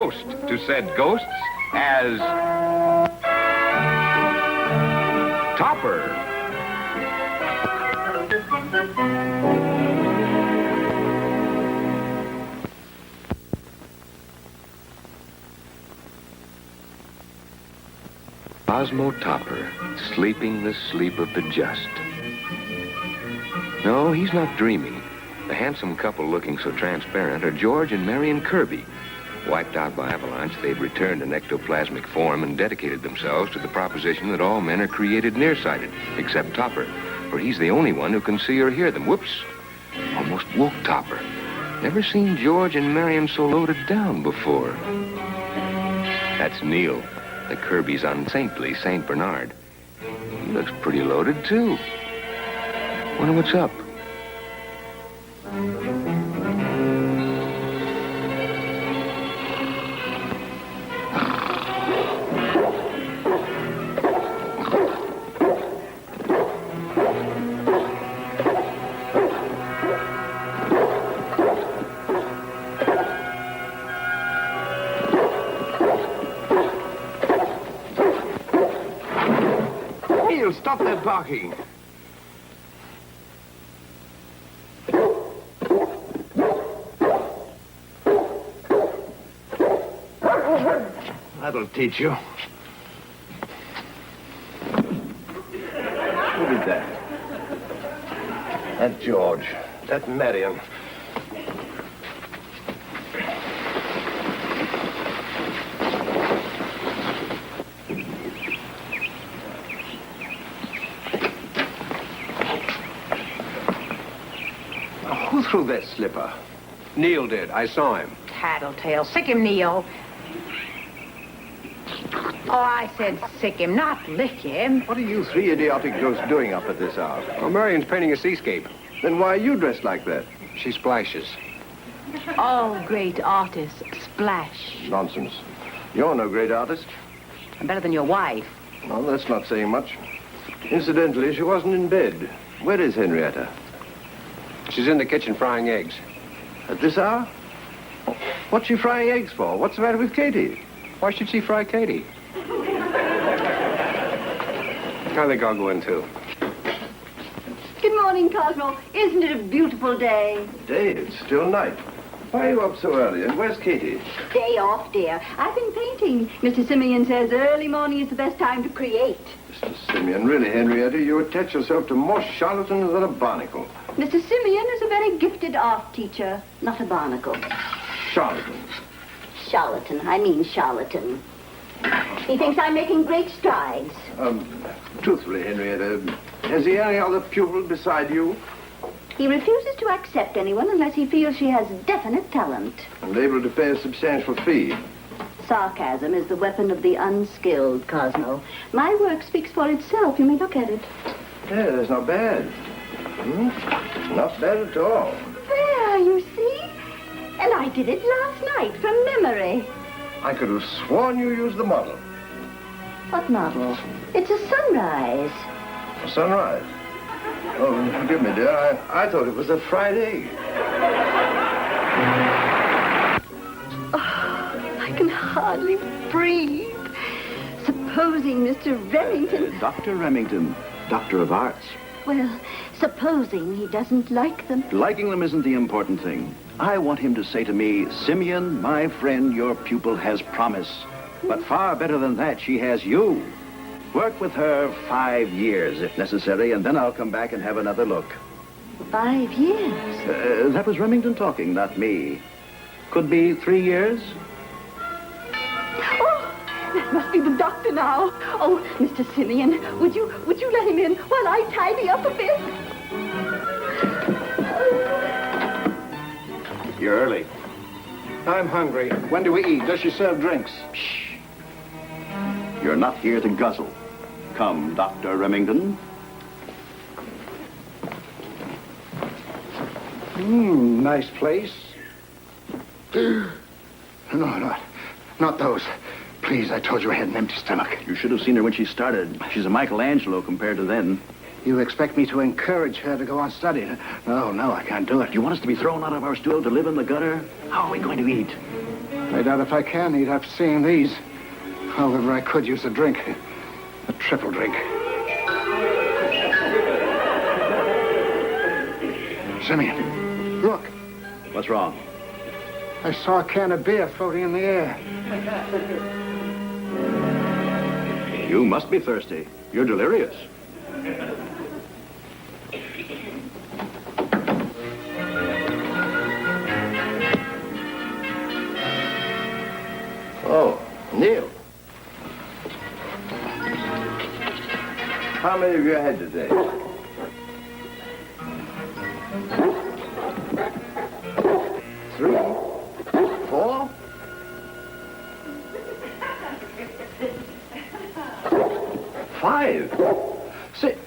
Host to said ghosts as Topper. Cosmo Topper, sleeping the sleep of the just. No, he's not dreaming. The handsome couple looking so transparent are George and Marion Kirby. Wiped out by avalanche, they'd returned in ectoplasmic form and dedicated themselves to the proposition that all men are created nearsighted, except Topper, for he's the only one who can see or hear them. Whoops. Almost woke Topper. Never seen George and Marion so loaded down before. That's Neil, the Kirby's unsaintly St. Bernard. He looks pretty loaded, too. Wonder what's up. Neil, stop that barking. That'll teach you. Who did that? That George. That Marion. Who threw that slipper? Neil did. I saw him. Tattletale. Sick him, Neil. Oh, I said sick him, not lick him. What are you three idiotic ghosts doing up at this hour? Well, Marion's painting a seascape. Then why are you dressed like that? She splashes. All great artists splash. Nonsense. You're no great artist. I'm better than your wife. Well, that's not saying much. Incidentally, she wasn't in bed. Where is Henrietta? She's in the kitchen frying eggs. At this hour? What's she frying eggs for? What's the matter with Katie? Why should she fry Katie? I think I'll go in, too. Good morning, Cosmo. Isn't it a beautiful day? Day, it's still night. Why are you up so early? And where's Katie? Day off, dear. I've been painting. Mr. Simeon says early morning is the best time to create. Mr. Simeon, really, Henrietta, you attach yourself to more charlatans than a barnacle. Mr. Simeon is a very gifted art teacher, not a barnacle. Charlatan. Charlatan. I mean charlatan. He thinks I'm making great strides. Truthfully, Henrietta, has he any other pupil beside you? He refuses to accept anyone unless he feels she has definite talent. And able to pay a substantial fee. Sarcasm is the weapon of the unskilled, Cosmo. My work speaks for itself. You may look at it. Yeah, that's not bad. Not bad at all. There, you see? And I did it last night from memory. I could have sworn you used the model. What model? It's a sunrise. A sunrise? Oh, forgive me, dear. I thought it was a fried egg. Oh, I can hardly breathe. Supposing Mr. Remington... Dr. Remington, Doctor of Arts. Well, supposing he doesn't like them. Liking them isn't the important thing. I want him to say to me, Simeon, my friend, your pupil has promise. But far better than that, she has you. Work with her 5 years, if necessary, and then I'll come back and have another look. 5 years? That was Remington talking, not me. Could be 3 years. Oh, that must be the doctor now. Oh, Mr. Simeon, would you let him in while I tidy up a bit? You're early. I'm hungry. When do we eat? Does she serve drinks? Shh. You're not here to guzzle. Come, Dr. Remington. Nice place. No, not those. Please, I told you I had an empty stomach. You should have seen her when she started. She's a Michelangelo compared to then. You expect me to encourage her to go on studying? No, I can't do it. You want us to be thrown out of our stool to live in the gutter? How are we going to eat? I doubt if I can eat after seeing these. However, I could use a drink. A triple drink. Simeon, look. What's wrong? I saw a can of beer floating in the air. You must be thirsty. You're delirious. Oh, Neil. How many have you had today? Three? Four? Five? Six?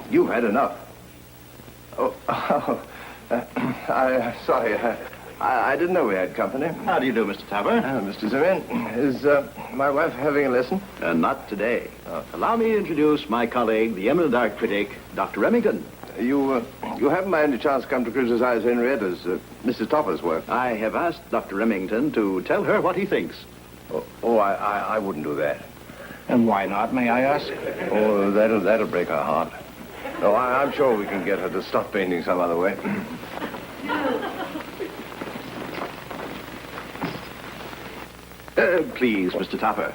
You've had enough. Sorry. I didn't know we had company. How do you do, Mr. Tapper? Mr. Simeon, is my wife having a lesson? Not today. Allow me to introduce my colleague, the eminent art critic, Dr. Remington. You haven't by any chance come to criticize Henrietta's, Mrs. Topper's work? I have asked Dr. Remington to tell her what he thinks. I wouldn't do that. And why not, may I ask? Oh, that'll break her heart. No, I'm sure we can get her to stop painting some other way. Please, Mr. Tapper.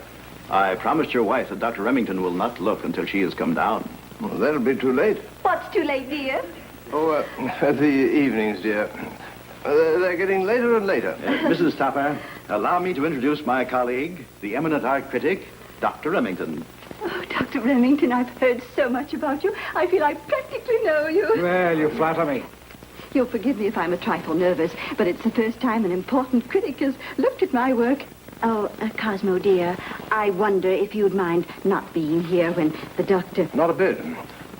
I promised your wife that Dr. Remington will not look until she has come down. Well, that'll be too late. What's too late, dear? Oh, the evenings, dear. They're getting later and later. Mrs. Tapper, allow me to introduce my colleague, the eminent art critic, Dr. Remington. Oh, Dr. Remington, I've heard so much about you. I feel I practically know you. Well, you flatter me. You'll forgive me if I'm a trifle nervous, but it's the first time an important critic has looked at my work. Oh, Cosmo, dear, I wonder if you'd mind not being here when the doctor... Not a bit.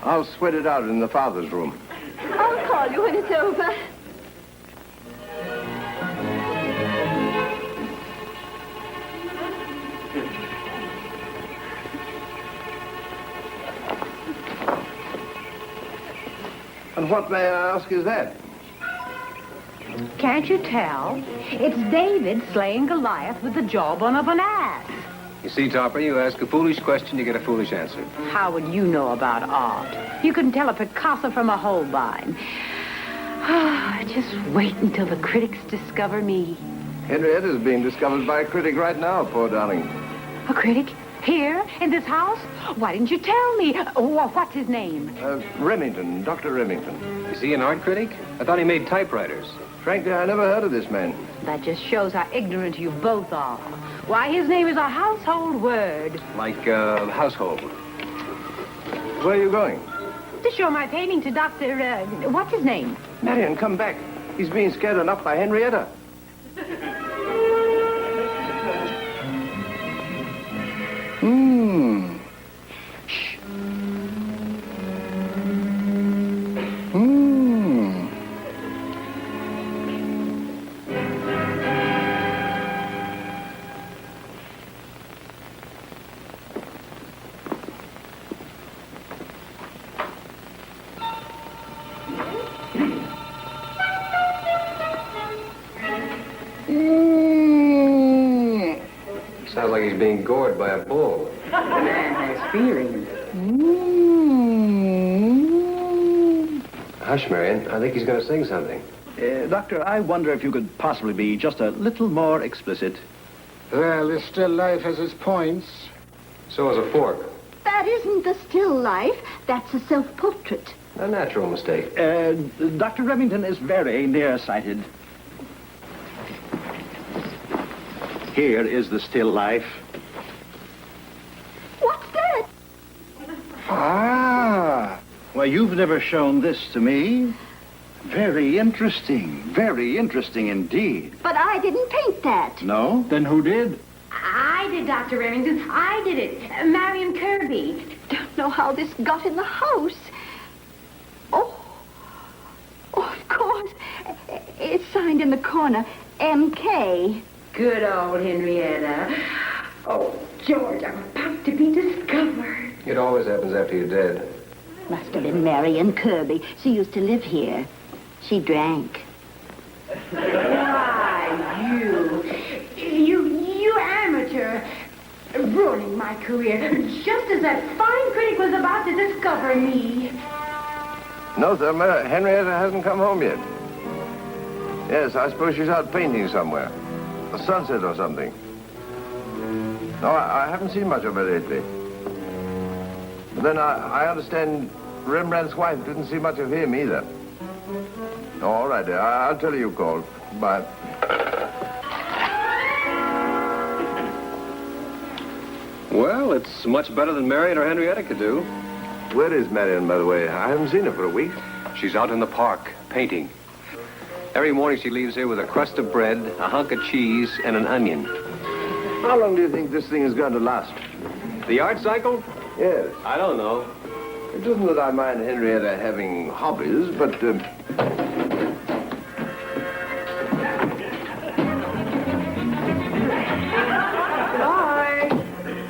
I'll sweat it out in the father's room. I'll call you when it's over. And what, may I ask, is that? Can't you tell? It's David slaying Goliath with the jawbone of an ass. You see, Topper, you ask a foolish question, you get a foolish answer. How would you know about art? You couldn't tell a Picasso from a Holbein. Just wait until the critics discover me. Henrietta's being discovered by a critic right now, poor darling. A critic? Here? In this house? Why didn't you tell me? Oh, what's his name? Remington, Dr. Remington. Is he an art critic? I thought he made typewriters. Frankly, I never heard of this man. That just shows how ignorant you both are. Why, his name is a household word. Like, household. Where are you going? To show my painting to Dr. What's his name? Marion, come back. He's being scared enough by Henrietta. Shh. Sounds like he's being gored by a bull. The man has feelings. Hush, Marion. I think he's going to sing something. Doctor, I wonder if you could possibly be just a little more explicit. Well, this still life has its points. So is a fork. That isn't the still life. That's a self-portrait. A natural mistake. Dr. Remington is very nearsighted. Here is the still life. What's that? Ah. Why, you've never shown this to me. Very interesting indeed. But I didn't paint that. No? Then who did? I did, Dr. Remington. I did it. Marion Kirby. Don't know how this got in the house. Oh, of course. It's signed in the corner, M.K. Good old Henrietta. Oh, George, I'm about to be discovered. It always happens after you're dead. Must have been Marion Kirby. She used to live here. She drank. Why, you. ruining my career, just as that fine critic was about to discover me. No, Thelma, Henrietta hasn't come home yet. Yes, I suppose she's out painting somewhere. A sunset or something. No, I haven't seen much of her lately. But then I understand Rembrandt's wife didn't see much of him either. Oh, all right, dear. I'll tell you called. Bye. Well, it's much better than Marion or Henrietta could do. Where is Marion, by the way? I haven't seen her for a week. She's out in the park, painting. Every morning she leaves here with a crust of bread, a hunk of cheese, and an onion. How long do you think this thing is going to last? The art cycle? Yes. I don't know. It isn't that I mind Henrietta having hobbies, but...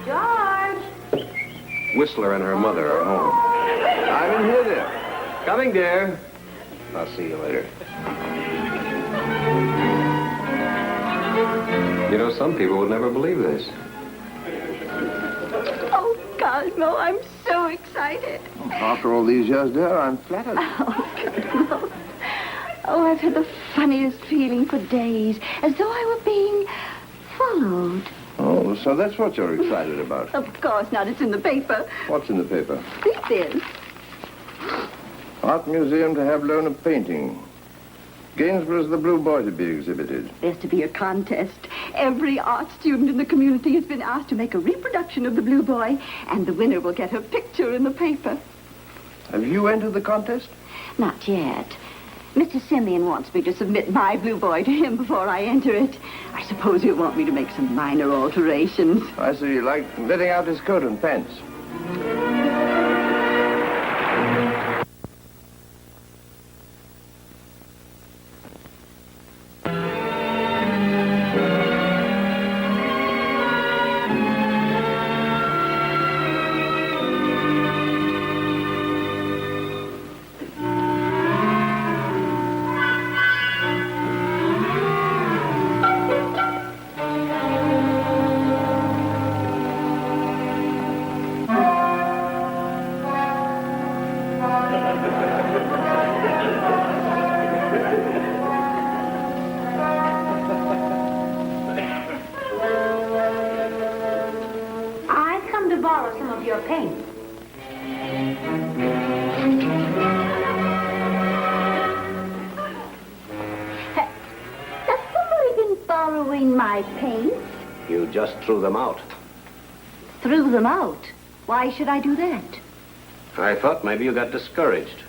George! Whistler and her mother are home. I'm in here, dear. Coming, dear. I'll see you later. You know, some people would never believe this. Oh, Cosmo, I'm so excited. After all these years, dear, I'm flattered. Oh, Cosmo. Oh, I've had the funniest feeling for days, as though I were being followed. Oh, so that's what you're excited about. Of course not. It's in the paper. What's in the paper? Read this. Art Museum to have loan of painting. Gainsborough's The Blue Boy to be exhibited. There's to be a contest. Every art student in the community has been asked to make a reproduction of the Blue Boy, and the winner will get her picture in the paper. Have you entered the contest? Not yet. Mr. Simeon wants me to submit my Blue Boy to him before I enter it. I suppose he'll want me to make some minor alterations. I see, like letting out his coat and pants. Borrow some of your paint. Has somebody been borrowing my paint? You just threw them out. Threw them out? Why should I do that? I thought maybe you got discouraged.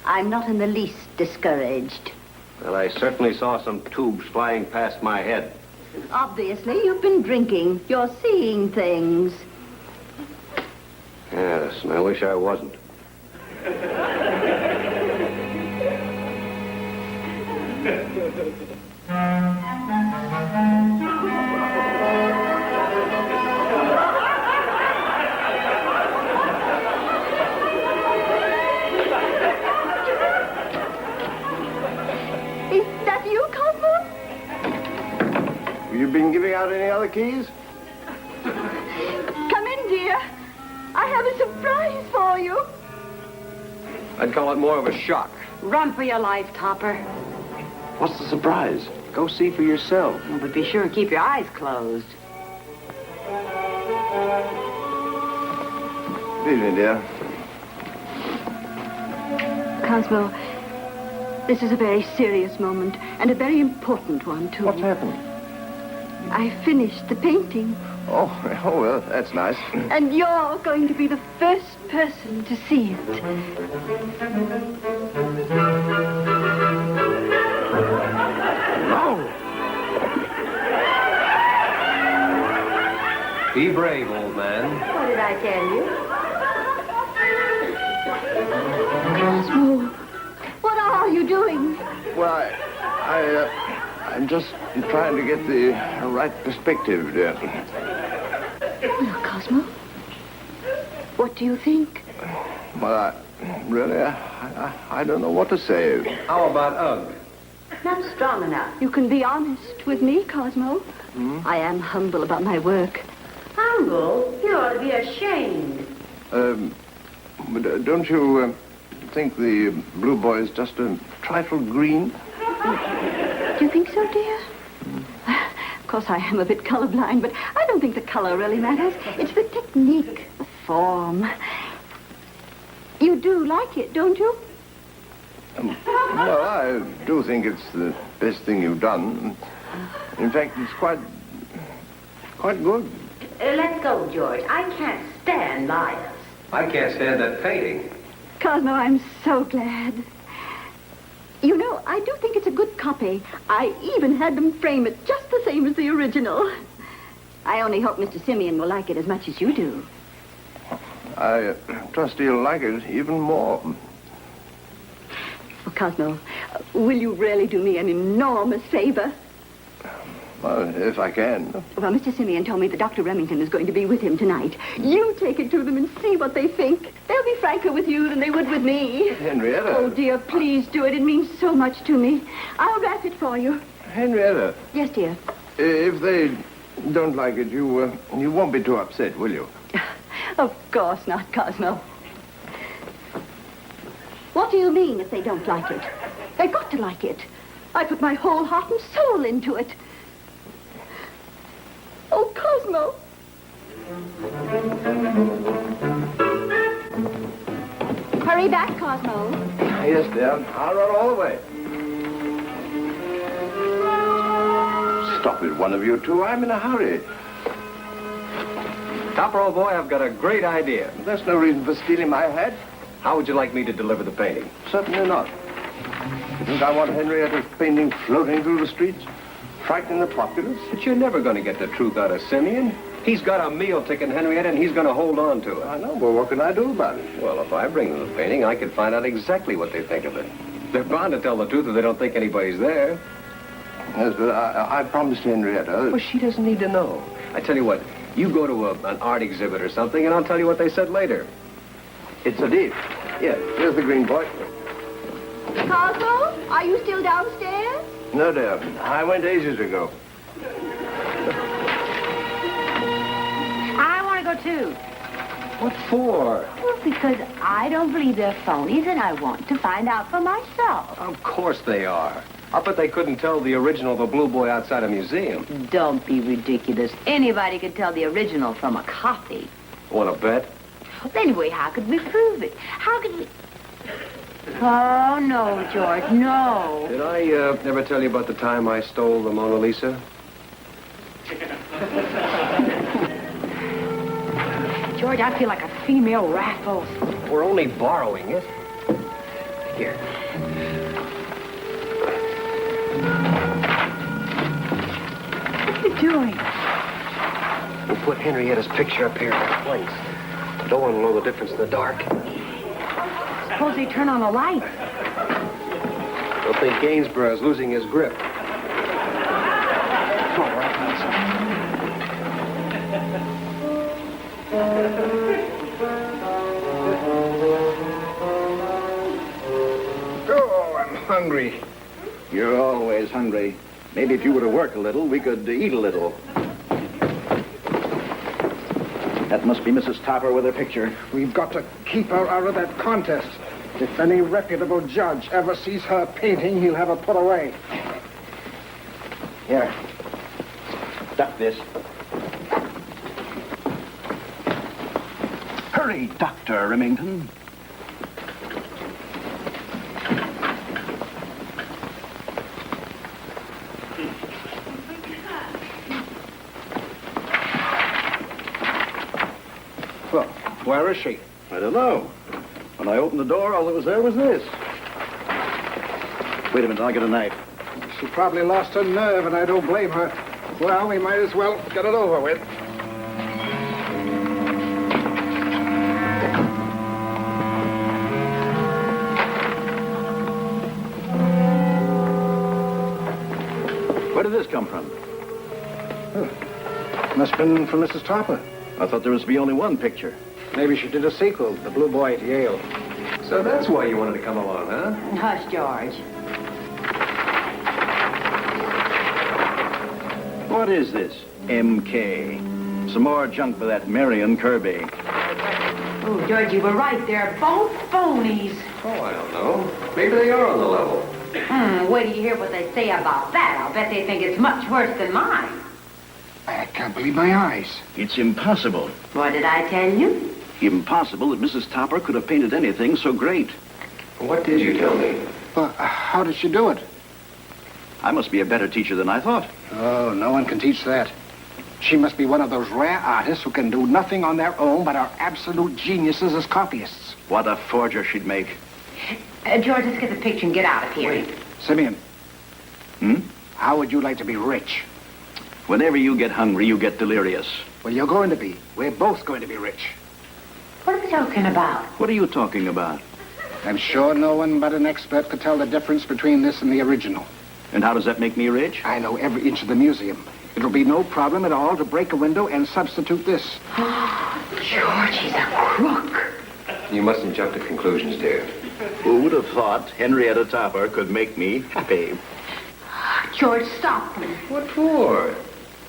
I'm not in the least discouraged. Well, I certainly saw some tubes flying past my head. Obviously, you've been drinking. You're seeing things. Yes, and I wish I wasn't. Is that you, Cosmo? You been giving out any other keys? Come in, dear. I have a surprise for you. I'd call it more of a shock. Run for your life, Topper. What's the surprise? Go see for yourself. Oh, but be sure and keep your eyes closed. Good evening, dear. Cosmo, this is a very serious moment, and a very important one, too. What's happened? I finished the painting. Oh, well, that's nice. And you're going to be the first person to see it. No! Be brave, old man. What did I tell you? Cosmo, what are you doing? Well, I'm just trying to get the right perspective, dear. Well, Cosmo, what do you think? Well, I don't know what to say. How about Ugg? Not strong enough. You can be honest with me, Cosmo. I am humble about my work. Uncle, you ought to be ashamed. But don't you think the blue boy is just a trifle green? Do you think so, dear? Of course, I am a bit colorblind, but I don't think the color really matters. It's the technique, the form. You do like it, don't you? Well, I do think it's the best thing you've done. In fact, it's quite good. Let's go, George. I can't stand liars. I can't stand that painting. Cosmo, I'm so glad. You know, I do think it's a good copy. I even had them frame it just the same as the original. I only hope Mr. Simeon will like it as much as you do. I trust he'll like it even more. Oh, Cosmo, will you really do me an enormous favor? Well, if I can. Well, Mr. Simeon told me that Dr. Remington is going to be with him tonight. You take it to them and see what they think. They'll be franker with you than they would with me. Henrietta. Oh, dear, please do it. It means so much to me. I'll wrap it for you. Henrietta. Yes, dear. If they don't like it, you won't be too upset, will you? Of course not, Cosmo. What do you mean if they don't like it? They've got to like it. I put my whole heart and soul into it. Oh, Cosmo. Hurry back, Cosmo. Yes, dear. I'll run all the way. Stop it, one of you two. I'm in a hurry. Topper, old boy, I've got a great idea. There's no reason for stealing my hat. How would you like me to deliver the painting? Certainly not. You think I want Henrietta's painting floating through the streets, frightening the populace? But you're never going to get the truth out of Simeon. He's got a meal ticket, Henrietta, and he's going to hold on to it. I know, but what can I do about it? Well, if I bring them the painting, I can find out exactly what they think of it. They're bound to tell the truth if they don't think anybody's there. Yes, but I promised Henrietta. Well, she doesn't need to know. I tell you what, you go to an art exhibit or something, and I'll tell you what they said later. It's a deal. Here, here's the green boy. Cosmo, are you still downstairs? No, dear. I went ages ago. I want to go, too. What for? Well, because I don't believe they're phonies, and I want to find out for myself. Of course they are. I bet they couldn't tell the original of a blue boy outside a museum. Don't be ridiculous. Anybody could tell the original from a copy. Want to bet? Anyway, how could we prove it? How could we... Oh, no, George, no. Did I ever tell you about the time I stole the Mona Lisa? George, I feel like a female Raffles. We're only borrowing it. Here. What are you doing? We'll put Henrietta's picture up here in her place. Don't want to know the difference in the dark. Suppose they turn on the light. They'll think Gainsborough's losing his grip. Come on, right Oh, I'm hungry. You're always hungry. Maybe if you were to work a little, we could eat a little. That must be Mrs. Topper with her picture. We've got to keep her out of that contest. If any reputable judge ever sees her painting, he'll have her put away. Here. Duck this. Hurry, Dr. Remington. Well, where is she? I don't know. When I opened the door, all that was there was this. Wait a minute, I'll get a knife. She probably lost her nerve, and I don't blame her. Well, we might as well get it over with. Where did this come from? Must have been from Mrs. Topper. I thought there was to be only one picture. Maybe she did a sequel, The Blue Boy at Yale. So that's why you wanted to come along, huh? Hush, George. What is this? MK. Some more junk for that Marion Kirby. Oh, George, you were right. They're both phonies. Oh, I don't know. Maybe they are on the level. Wait till you hear what they say about that. I'll bet they think it's much worse than mine. I can't believe my eyes. It's impossible. What did I tell you? Impossible that Mrs. Topper could have painted anything so great. What did you tell me? Well, how did she do it? I must be a better teacher than I thought. Oh, no one can teach that. She must be one of those rare artists who can do nothing on their own but are absolute geniuses as copyists. What a forger she'd make. George, let's get the picture and get out of here. Wait. Simeon. Hmm? How would you like to be rich? Whenever you get hungry, you get delirious. Well, you're going to be. We're both going to be rich. What are we talking about? What are you talking about? I'm sure no one but an expert could tell the difference between this and the original. And how does that make me rich? I know every inch of the museum. It'll be no problem at all to break a window and substitute this. George, he's a crook. You mustn't jump to conclusions, dear. Who would have thought Henrietta Topper could make me happy? George, stop them. What for?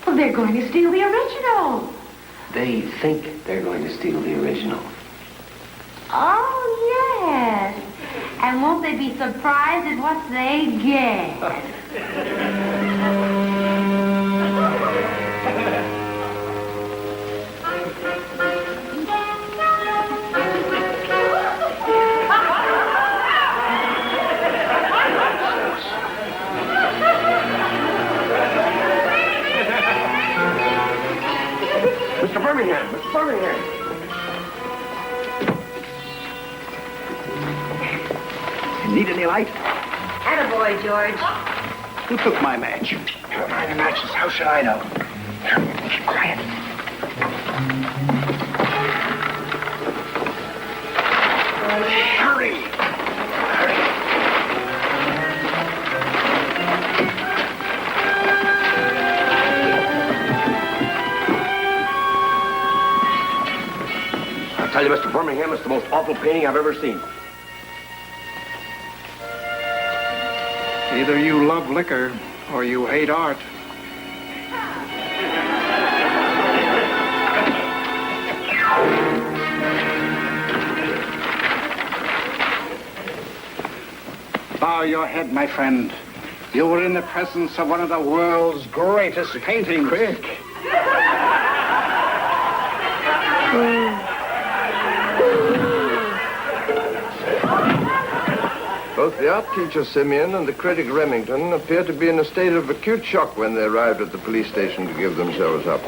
Well, they're going to steal the original. They think they're going to steal the original. Oh, yes. And won't they be surprised at what they get? Mr. Birmingham, Mr. Birmingham. Need any light? Attaboy, George. Who took my match? Never mind the matches. How should I know? Keep quiet. Hurry. I tell you, Mr. Birmingham, it's the most awful painting I've ever seen. Either you love liquor or you hate art. Bow your head, my friend. You were in the presence of one of the world's greatest paintings. Quick. Both the art teacher, Simeon, and the critic, Remington, appeared to be in a state of acute shock when they arrived at the police station to give themselves up.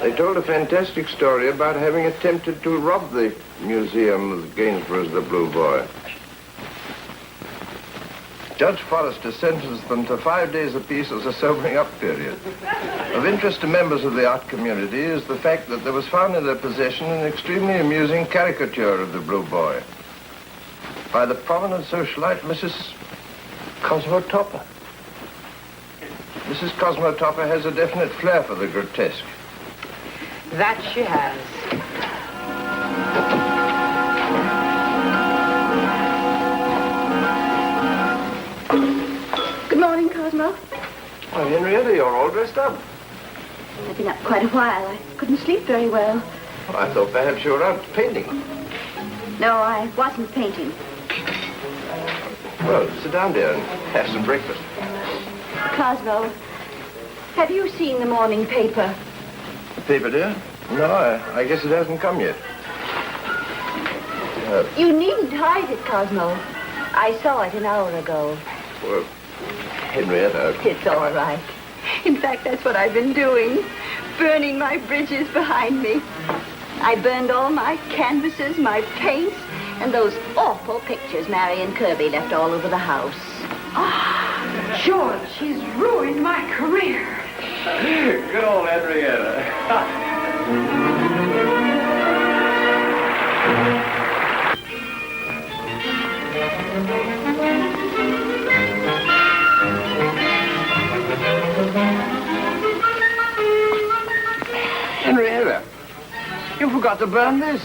They told a fantastic story about having attempted to rob the museum of Gainsborough's The Blue Boy. Judge Forrester sentenced them to 5 days apiece as a sobering-up period. Of interest to members of the art community is the fact that there was found in their possession an extremely amusing caricature of the Blue Boy by the prominent socialite, Mrs. Cosmo Topper. Mrs. Cosmo Topper has a definite flair for the grotesque. That she has. Good morning, Cosmo. Oh, Henrietta, you're all dressed up. I've been up quite a while. I couldn't sleep very well. Well, I thought perhaps you were out painting. No, I wasn't painting. Well, sit down, dear, and have some breakfast. Cosmo, have you seen the morning paper? The paper, dear? No, I guess it hasn't come yet. You needn't hide it, Cosmo. I saw it an hour ago. Well, Henrietta. It's all right. In fact, that's what I've been doing. Burning my bridges behind me. I burned all my canvases, my paints, and those awful pictures Marion Kirby left all over the house. George, she's ruined my career. Good old Henrietta. Henrietta, you forgot to burn this.